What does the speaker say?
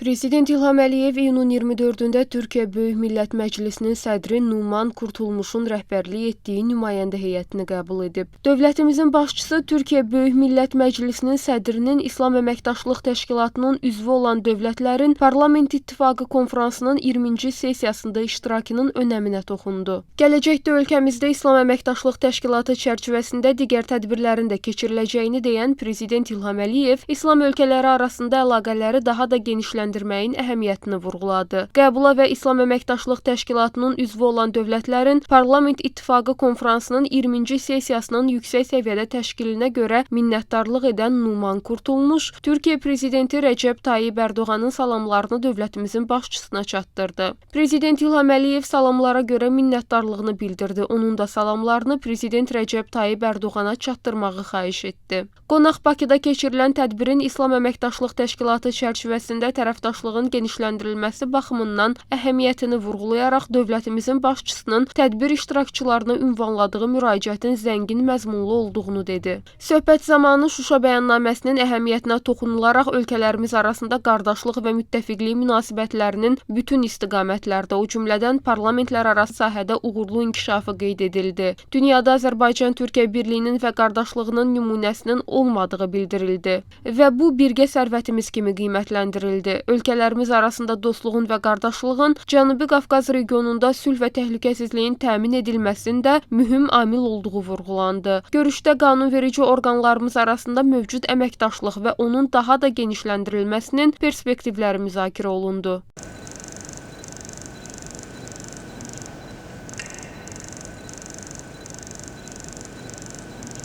Prezident İlham Əliyev iyunun 24-də Türkiyə Böyük Millət Məclisinin sədri Numan Kurtulmuşun rəhbərlik etdiyi nümayəndə heyətini qəbul edib. Dövlətimizin başçısı Türkiyə Böyük Millət Məclisinin sədrinin İslam Əməkdaşlıq Təşkilatının üzvü olan dövlətlərin Parlament İttifaqı konfransının 20-ci sessiyasında iştirakının önəminə toxundu. Gələcəkdə ölkəmizdə İslam Əməkdaşlıq Təşkilatı çərçivəsində digər tədbirlərin də keçiriləcəyini deyən Prezident İlham Əliyev, İslam ölkələri arasında əlaqələri daha da genişləndirməyin əhəmiyyətini vurğuladı. Qəbula və İslam Əməkdaşlıq Təşkilatının üzvü olan dövlətlərin Parlament İttifaqı konfransının 20-ci sessiyasının yüksək səviyyədə təşkilinə görə minnətdarlıq edən Numan Kurtulmuş, Türkiyə Prezidenti Rəcəb Tayyib Ərdoğanın salamlarını dövlətimizin başçısına çatdırdı. Prezident İlham Əliyev salamlara görə minnətdarlığını bildirdi. Onun da salamlarını Prezident Rəcəb Tayyib Ərdoğana çatdırmağı xahiş etdi. Qonaq Bakıda keçirilən tədbirin İslam Əməkdaşlıq Təşkilatı çərçivəsində tərəfdaşlığın genişləndirilməsi baxımından əhəmiyyətini vurğulayaraq dövlətimizin başçısının tədbir iştirakçılarına ünvanladığı müraciətin zəngin məzmunlu olduğunu dedi. Söhbət zamanı Şuşa bəyannaməsinin əhəmiyyətinə toxunularaq ölkələrimiz arasında qardaşlıq və müttəfiqlik münasibətlərinin bütün istiqamətlərdə, o cümlədən parlamentlərarası sahədə uğurlu inkişafı qeyd edildi. Dünyada Azərbaycan-Türkiyə birliyinin və qardaşlığının nümunəsinin olmadığı bildirildi və bu birgə sərvətimiz kimi qiymətləndirildi. Ölkələrimiz arasında dostluğun və qardaşlığın Cənubi Qafqaz regionunda sülh və təhlükəsizliyin təmin edilməsində mühüm amil olduğu vurğulandı. Görüşdə qanunverici orqanlarımız arasında mövcud əməkdaşlıq və onun daha da genişləndirilməsinin perspektivləri müzakirə olundu.